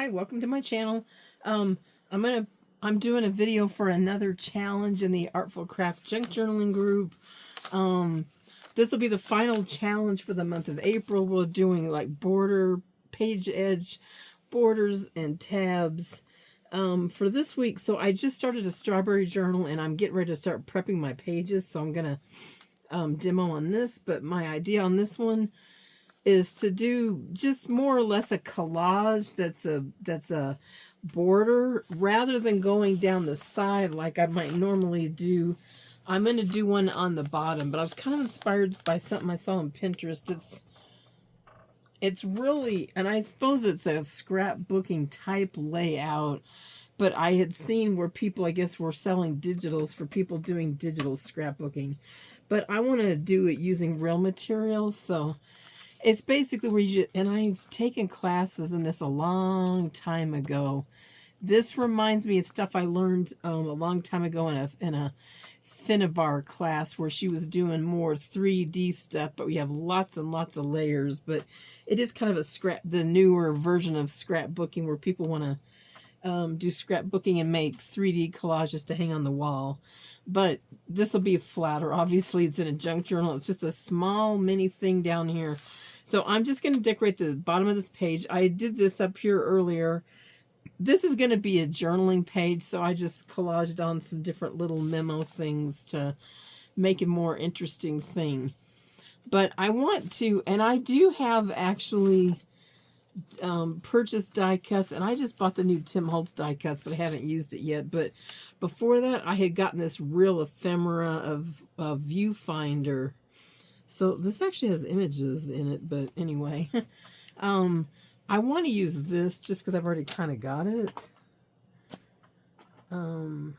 Hi, welcome to my channel. Um, I'm doing a video for another challenge in the Artful Craft Junk Journaling group. This will be the final challenge for the month of April. We're doing like border, page edge, borders, and tabs for this week. So I just started a strawberry journal and I'm getting ready to start prepping my pages. So I'm going to demo on this, but my idea on this one is to do just more or less a collage that's a border rather than going down the side like I might normally do. I'm going to do one on the bottom, but I was kind of inspired by something I saw on Pinterest. It's really, and I suppose it's a scrapbooking type layout, but I had seen where people, I guess, were selling digitals for people doing digital scrapbooking. But I want to do it using real materials, so it's basically where you, and I've taken classes in this a long time ago. This reminds me of stuff I learned a long time ago in a Finnabar class where she was doing more 3D stuff, but we have lots and lots of layers. But it is kind of the newer version of scrapbooking where people want to do scrapbooking and make 3D collages to hang on the wall. But this will be flatter. Obviously, it's in a junk journal. It's just a small mini thing down here. So I'm just going to decorate the bottom of this page. I did this up here earlier. This is going to be a journaling page, so I just collaged on some different little memo things to make a more interesting thing. But I want to, and I do have actually purchased die cuts, and I just bought the new Tim Holtz die cuts, but I haven't used it yet. But before that, I had gotten this real ephemera of Viewfinder. So this actually has images in it, but anyway. I want to use this just because I've already kind of got it. I'm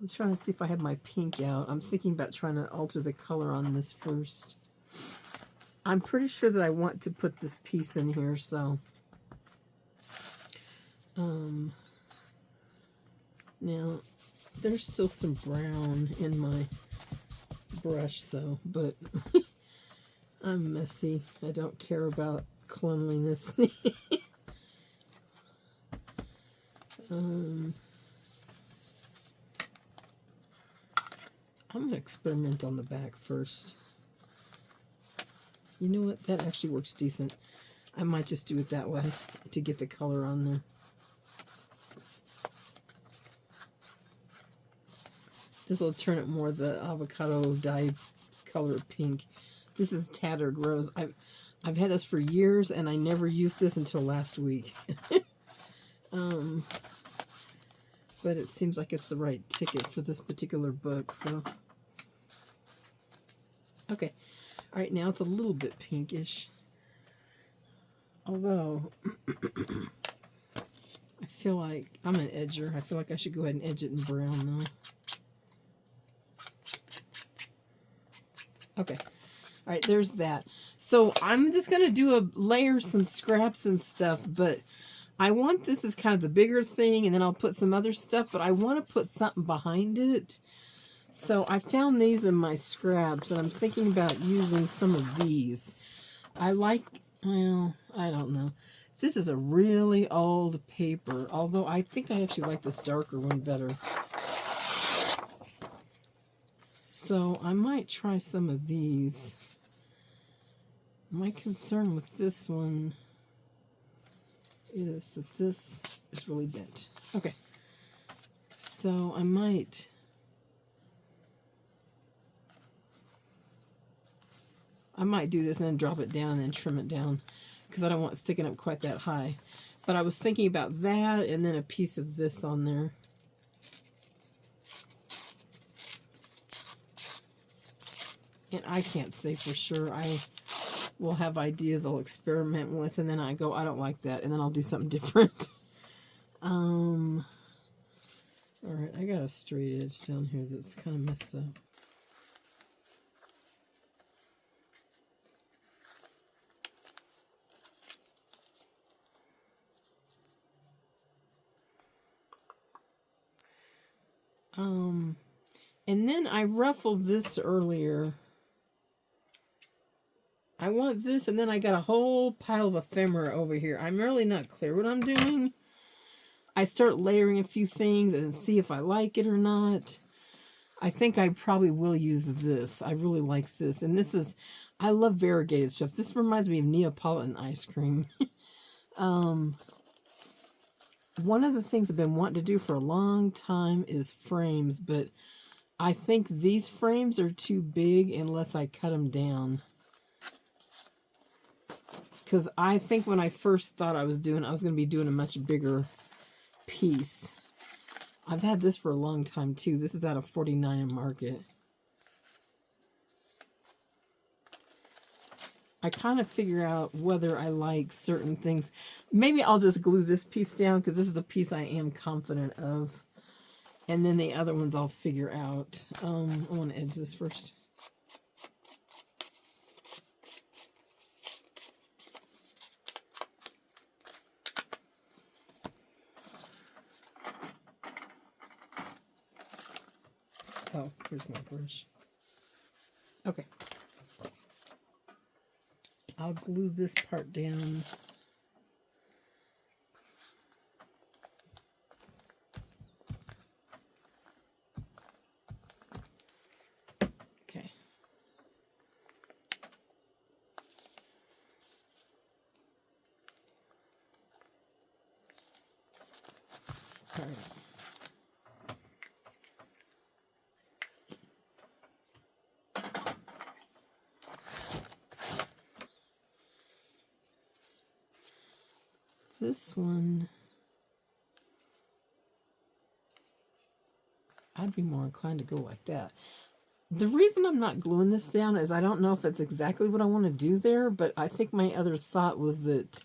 trying to see if I have my pink out. I'm thinking about trying to alter the color on this first. I'm pretty sure that I want to put this piece in here, so. Now, there's still some brown in my brush though, but I'm messy. I don't care about cleanliness. I'm going to experiment on the back first. You know what? That actually works decent. I might just do it that way to get the color on there. This will turn it more the avocado dye color pink. This is Tattered Rose. I've had this for years, and I never used this until last week. But it seems like it's the right ticket for this particular book, so. Okay. All right, now it's a little bit pinkish. Although, I feel like, I'm an edger. I feel like I should go ahead and edge it in brown, though. Okay. All right, there's that. So I'm just going to do layer some scraps and stuff, but I want this as kind of the bigger thing, and then I'll put some other stuff, but I want to put something behind it. So I found these in my scraps, and I'm thinking about using some of these. I like, well, I don't know. This is a really old paper, although I think I actually like this darker one better. So I might try some of these. My concern with this one is that this is really bent. Okay. So I might do this and then drop it down and trim it down because I don't want it sticking up quite that high. But I was thinking about that and then a piece of this on there. And I can't say for sure. I will have ideas I'll experiment with, and then I go, I don't like that, and then I'll do something different. All right, I got a straight edge down here that's kind of messed up. And then I ruffled this earlier. I want this, and then I got a whole pile of ephemera over here. I'm really not clear what I'm doing. I start layering a few things and see if I like it or not. I think I probably will use this. I really like this. And this is, I love variegated stuff. This reminds me of Neapolitan ice cream. One of the things I've been wanting to do for a long time is frames, but I think these frames are too big unless I cut them down. Because I think when I first thought I was going to be doing a much bigger piece. I've had this for a long time too. This is out of 49 Market. I kind of figure out whether I like certain things. Maybe I'll just glue this piece down because this is the piece I am confident of. And then the other ones I'll figure out. I want to edge this first. Oh, here's my brush. Okay. I'll glue this part down. Okay. All right. This one, I'd be more inclined to go like that. The reason I'm not gluing this down is I don't know if it's exactly what I want to do there, but I think my other thought was that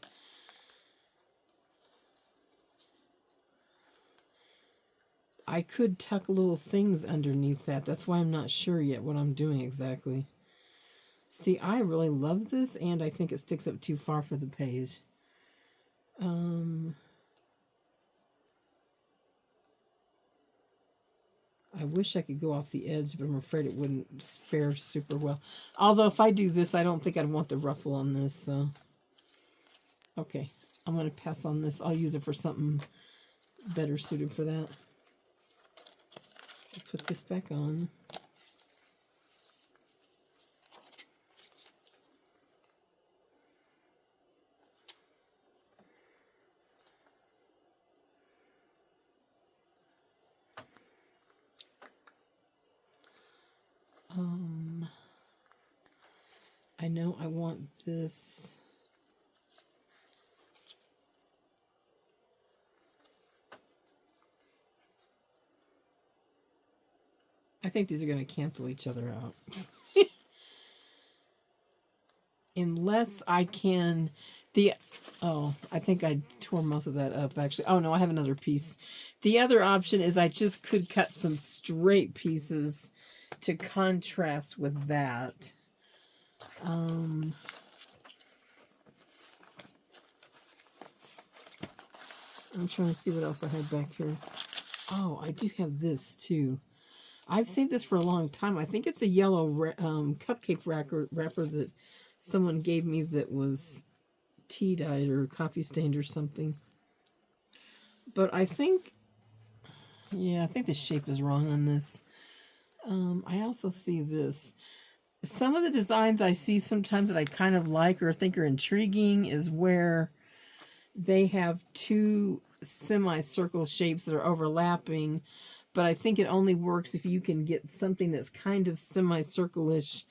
I could tuck little things underneath that. That's why I'm not sure yet what I'm doing exactly. See, I really love this, and I think it sticks up too far for the page. I wish I could go off the edge, but I'm afraid it wouldn't fare super well. Although if I do this, I don't think I'd want the ruffle on this. So, okay, I'm going to pass on this. I'll use it for something better suited for that. Put this back on. I know I want this. I think these are going to cancel each other out. Unless I can, I think I tore most of that up actually. Oh no, I have another piece. The other option is I just could cut some straight pieces to contrast with that. I'm trying to see what else I have back here. Oh, I do have this too. I've saved this for a long time. I think it's a yellow cupcake wrapper that someone gave me that was tea dyed or coffee stained or something. But I think, yeah, I think the shape is wrong on this. I also see this. Some of the designs I see sometimes that I kind of like or think are intriguing is where they have two semicircle shapes that are overlapping, but I think it only works if you can get something that's kind of semicircle-ish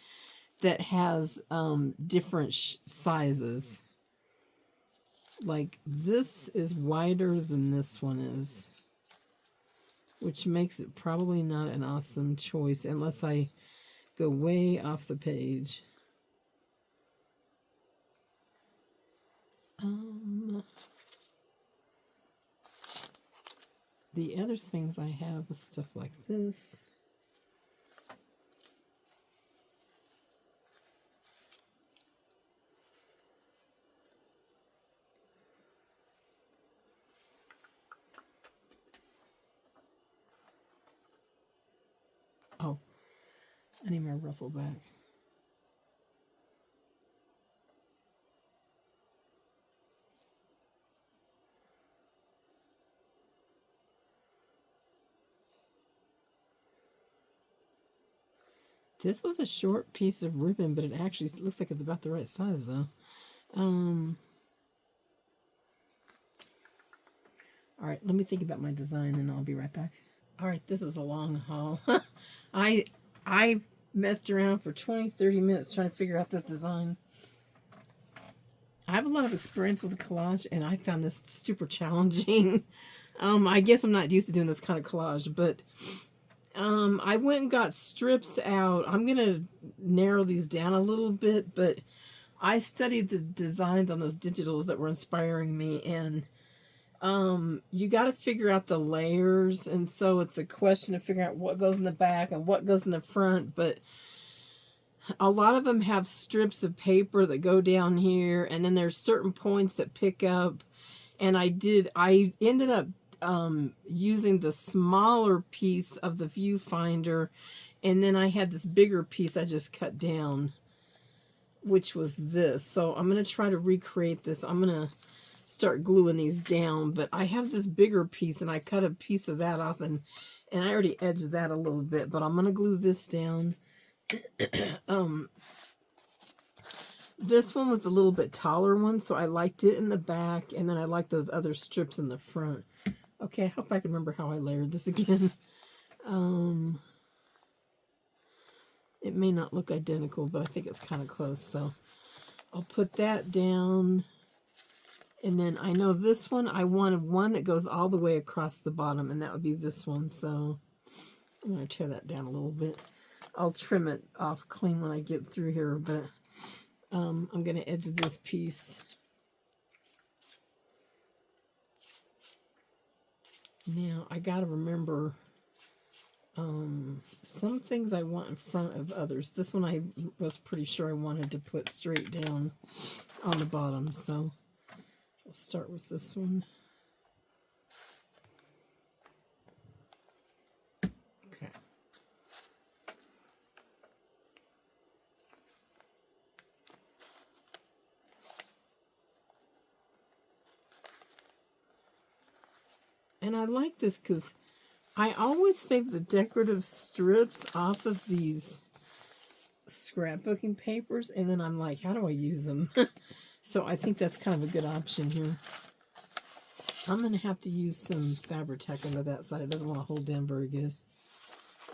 that has different sizes. Like this is wider than this one is, which makes it probably not an awesome choice unless I go way off the page. The other things I have is stuff like this. Oh, I need my ruffle back. This was a short piece of ribbon, but it actually looks like it's about the right size, though. All right, let me think about my design, and I'll be right back. All right, this is a long haul. I messed around for 20-30 minutes trying to figure out this design. I have a lot of experience with collage, and I found this super challenging. I guess I'm not used to doing this kind of collage, but I went and got strips out. I'm going to narrow these down a little bit, but I studied the designs on those digitals that were inspiring me, and you got to figure out the layers, and so it's a question of figuring out what goes in the back and what goes in the front, but a lot of them have strips of paper that go down here, and then there's certain points that pick up, and I ended up using the smaller piece of the viewfinder, and then I had this bigger piece I just cut down, which was this. So I'm going to try to recreate this. I'm going to start gluing these down, but I have this bigger piece, and I cut a piece of that off, and I already edged that a little bit, but I'm going to glue this down. This one was a little bit taller one, so I liked it in the back, and then I liked those other strips in the front. Okay, I hope I can remember how I layered this again. It may not look identical, but I think it's kind of close, so I'll put that down. And then I know this one, I wanted one that goes all the way across the bottom, and that would be this one, so I'm going to tear that down a little bit. I'll trim it off clean when I get through here, but I'm going to edge this piece. Now, I got to remember some things I want in front of others. This one I was pretty sure I wanted to put straight down on the bottom, so I'll start with this one. Okay. And I like this because I always save the decorative strips off of these scrapbooking papers, and then I'm like, how do I use them? So I think that's kind of a good option here. I'm going to have to use some Fabri-Tac under that side. It doesn't want to hold down very good.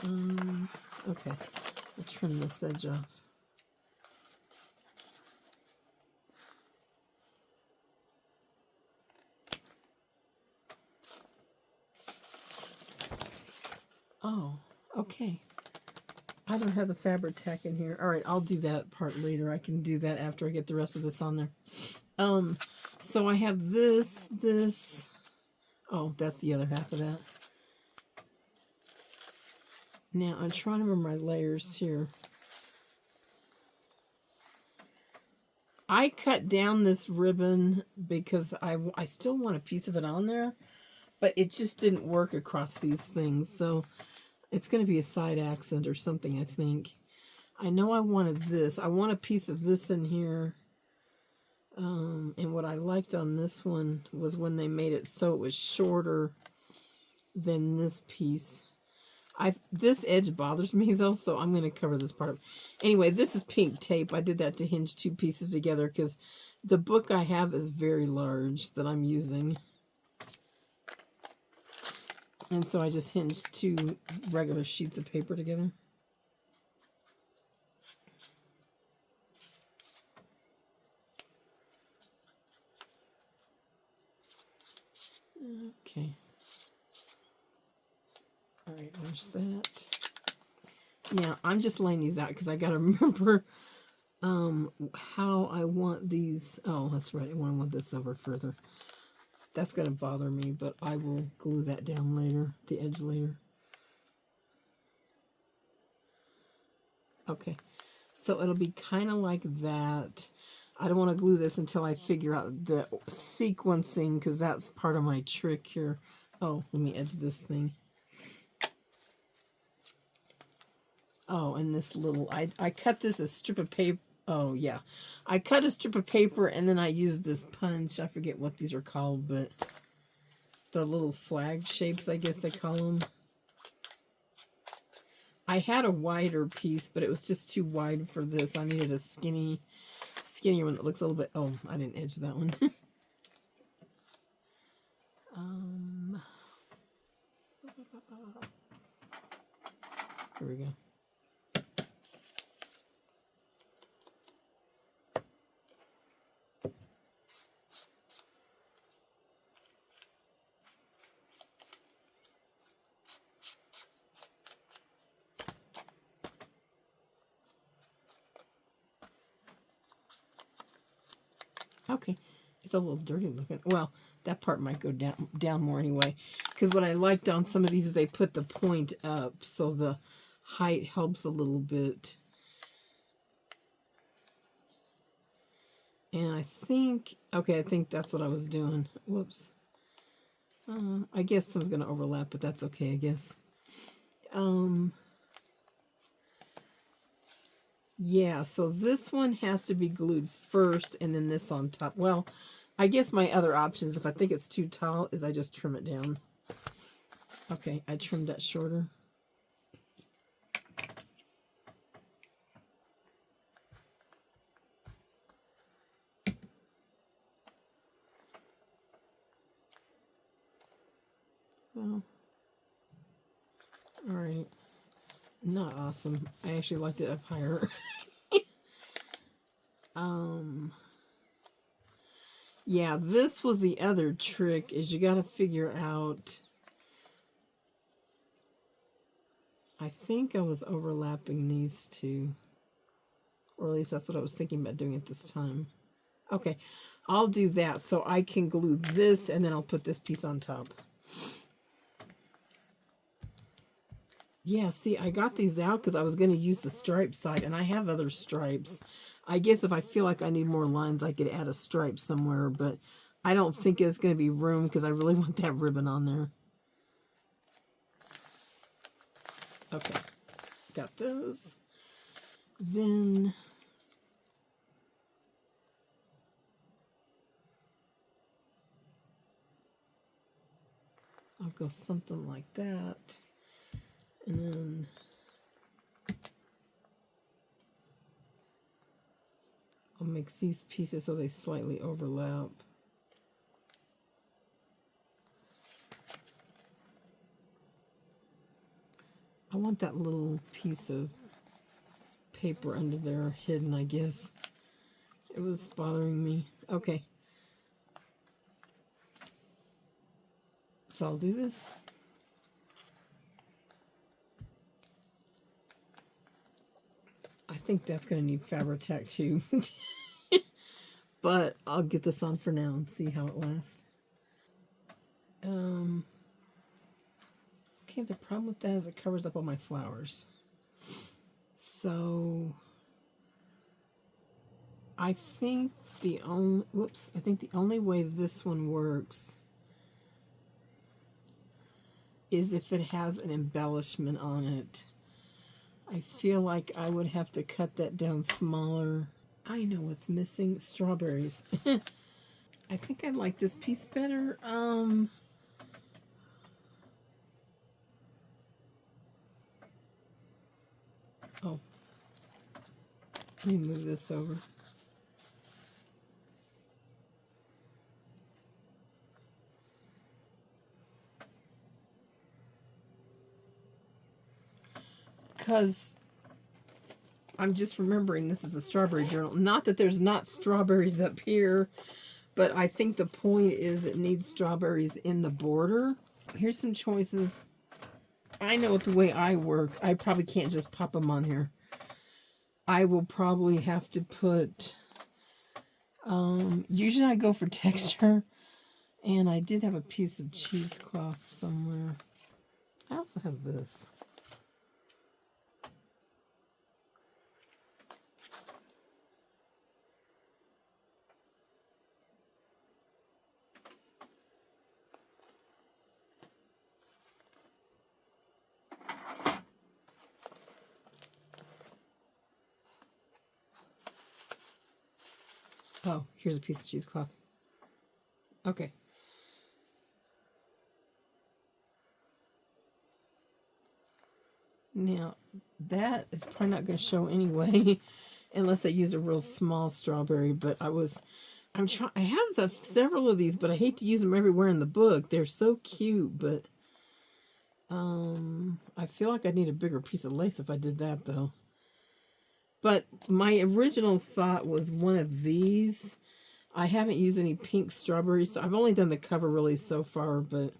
Okay, I'll trim this edge off. Oh, okay. I don't have the Fabri-Tac in here. All right, I'll do that part later. I can do that after I get the rest of this on there. So I have this. Oh, that's the other half of that. Now, I'm trying to remember my layers here. I cut down this ribbon because I still want a piece of it on there, but it just didn't work across these things, so it's going to be a side accent or something, I think. I know I wanted this. I want a piece of this in here. And what I liked on this one was when they made it so it was shorter than this piece. This edge bothers me, though, so I'm going to cover this part up. Anyway, this is pink tape. I did that to hinge two pieces together because the book I have is very large that I'm using. And so I just hinged two regular sheets of paper together. Okay. All right, there's that. Now, I'm just laying these out because I got to remember how I want these. Oh, that's right. I want this over further. That's going to bother me, but I will glue that down later, the edge later. Okay, so it'll be kind of like that. I don't want to glue this until I figure out the sequencing, because that's part of my trick here. Oh, let me edge this thing. Oh, and this little, I cut this a strip of paper. Oh, yeah. I cut a strip of paper, and then I used this punch. I forget what these are called, but the little flag shapes, I guess they call them. I had a wider piece, but it was just too wide for this. I needed a skinnier one that looks a little bit... Oh, I didn't edge that one. Here we go. Okay, it's a little dirty looking. Well, that part might go down more anyway. Because what I liked on some of these is they put the point up, so the height helps a little bit. And I think, okay, I think that's what I was doing. Whoops. I guess some's going to overlap, but that's okay, I guess. Yeah, so this one has to be glued first and then this on top. Well, I guess my other options, if I think it's too tall, is I just trim it down. Okay, I trimmed that shorter. Well, all right. Not awesome. I actually liked it up higher. Yeah, this was the other trick, is you got to figure out... I think I was overlapping these two. Or at least that's what I was thinking about doing at this time. Okay, I'll do that so I can glue this and then I'll put this piece on top. Yeah, see, I got these out because I was going to use the stripe side, and I have other stripes. I guess if I feel like I need more lines, I could add a stripe somewhere, but I don't think there's going to be room because I really want that ribbon on there. Okay, got those. Then I'll go something like that. And then I'll make these pieces so they slightly overlap. I want that little piece of paper under there hidden, I guess. It was bothering me. Okay. So I'll do this. I think that's going to need Fabri-Tac too. But I'll get this on for now and see how it lasts. Okay, the problem with that is it covers up all my flowers. So I think the only way this one works is if it has an embellishment on it. I feel like I would have to cut that down smaller. I know what's missing. Strawberries. I think I like this piece better. Oh. Let me move this over. Because I'm just remembering this is a strawberry journal. Not that there's not strawberries up here, but I think the point is it needs strawberries in the border. Here's some choices. I know the way I work, I probably can't just pop them on here. I will probably have to put, usually I go for texture, and I did have a piece of cheesecloth somewhere. I also have this. Oh, here's a piece of cheesecloth. Okay. Now, that is probably not going to show anyway, unless I use a real small strawberry, but I'm trying, I have several of these, but I hate to use them everywhere in the book. They're so cute, but, I feel like I need a bigger piece of lace if I did that, though. But my original thought was one of these. I haven't used any pink strawberries, so I've only done the cover really so far, but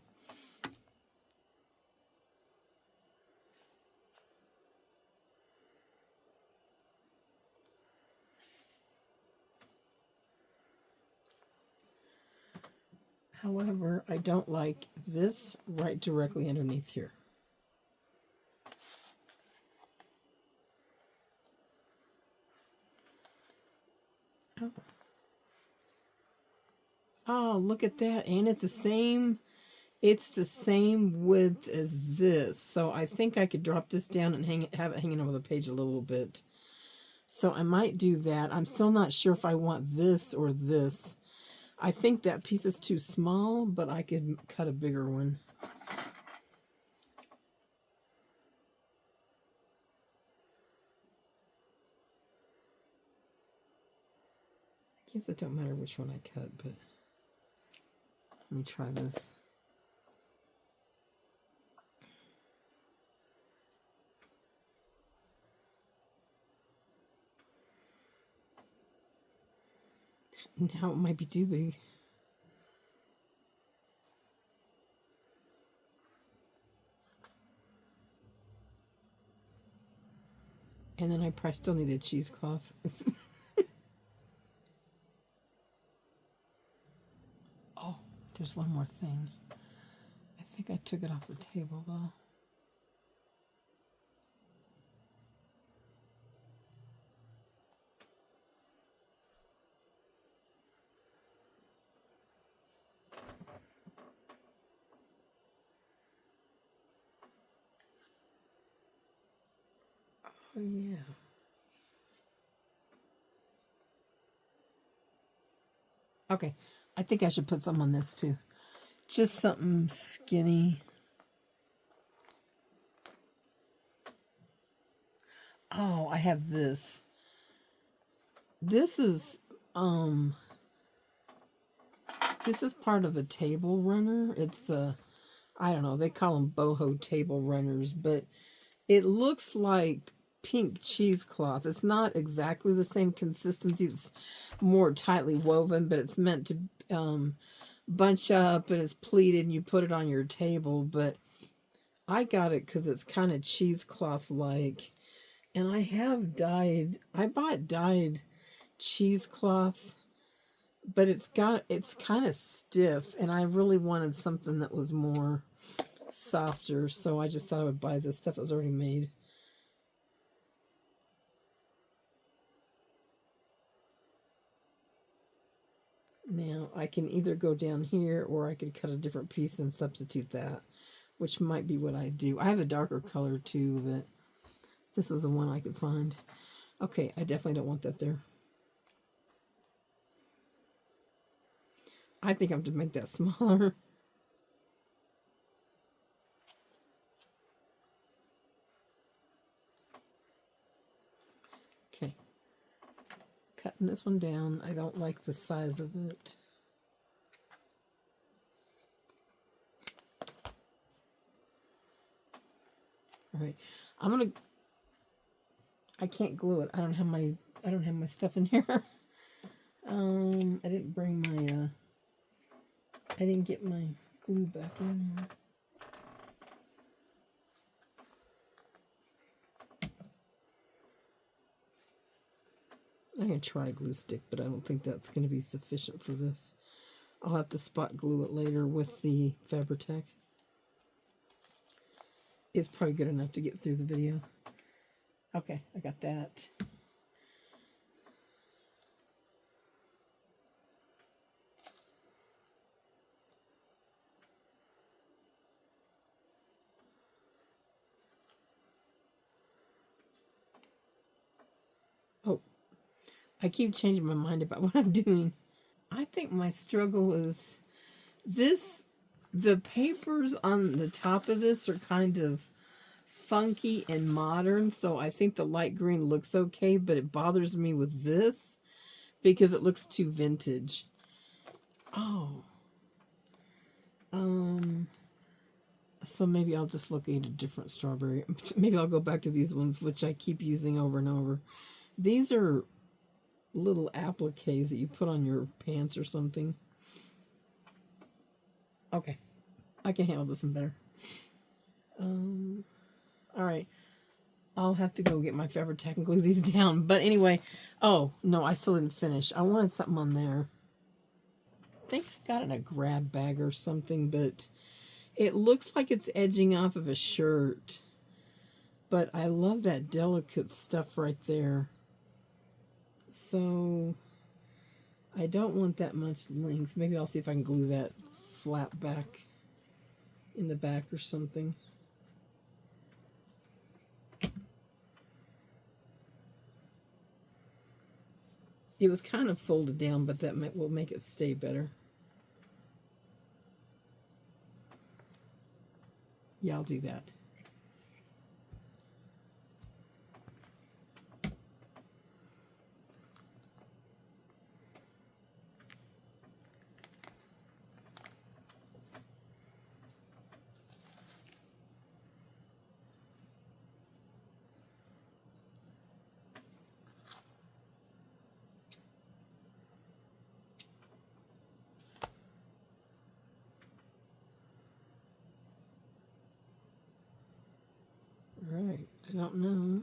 however, I don't like this right directly underneath here. Oh. Oh, look at that. And it's the same width as this. So I think I could drop this down and have it hanging over the page a little bit. So I might do that. I'm still not sure if I want this or this. I think that piece is too small, but I could cut a bigger one. I guess it don't matter which one I cut, but let me try this. Now it might be too big. And then I probably still need a cheesecloth. Oh, there's one more thing. I think I took it off the table though. Oh yeah. Okay, I think I should put some on this too. Just something skinny. Oh, I have this. This is part of a table runner. It's I don't know, they call them boho table runners, but it looks like pink cheesecloth. It's not exactly the same consistency. It's more tightly woven, but it's meant to bunch up and it's pleated and you put it on your table. But I got it because it's kind of cheesecloth-like. And I bought dyed cheesecloth, but it's kind of stiff, and I really wanted something that was more softer, so I just thought I would buy this stuff that was already made. Now, I can either go down here, or I could cut a different piece and substitute that, which might be what I do. I have a darker color too, but this was the one I could find. Okay, I definitely don't want that there. I think I have to make that smaller. Okay. Cutting this one down. I don't like the size of it. All right. I can't glue it. I don't have my stuff in here. I didn't bring my I didn't get my glue back in here. I'm going to try a glue stick, but I don't think that's going to be sufficient for this. I'll have to spot glue it later with the Fabri-Tac. It's probably good enough to get through the video. Okay, I got that. Oh, I keep changing my mind about what I'm doing. I think my struggle is this. The papers on the top of this are kind of funky and modern, so I think the light green looks okay, but it bothers me with this because it looks too vintage. Oh. So maybe I'll just look at a different strawberry. Maybe I'll go back to these ones, which I keep using over and over. These are little appliques that you put on your pants or something. Okay. I can handle this one better. All right. I'll have to go get my Fabri-Tac and glue these down. But anyway, oh, no, I still didn't finish. I wanted something on there. I think I got it in a grab bag or something, but it looks like it's edging off of a shirt. But I love that delicate stuff right there. So I don't want that much length. Maybe I'll see if I can glue that flap back in the back or something. It was kind of folded down, but that will make it stay better. Yeah, I'll do that. All right, I don't know.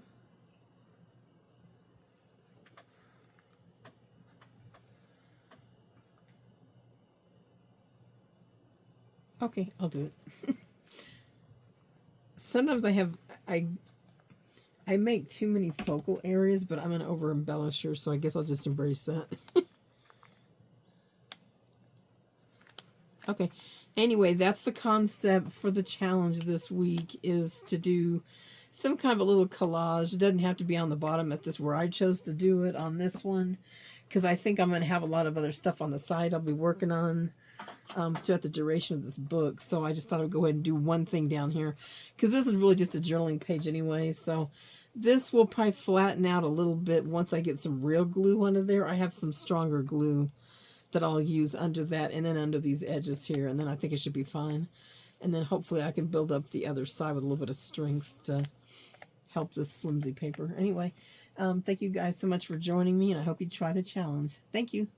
Okay, I'll do it. Sometimes I make too many focal areas, but I'm an over embellisher, so I guess I'll just embrace that. Okay. Anyway, that's the concept for the challenge this week, is to do some kind of a little collage. It doesn't have to be on the bottom. That's just where I chose to do it on this one, because I think I'm going to have a lot of other stuff on the side I'll be working on throughout the duration of this book. So I just thought I'd go ahead and do one thing down here, because this is really just a journaling page anyway. So this will probably flatten out a little bit once I get some real glue under there. I have some stronger glue that I'll use under that and then under these edges here, and then I think it should be fine. And then hopefully I can build up the other side with a little bit of strength to help this flimsy paper. Anyway, thank you guys so much for joining me, and I hope you try the challenge. Thank you.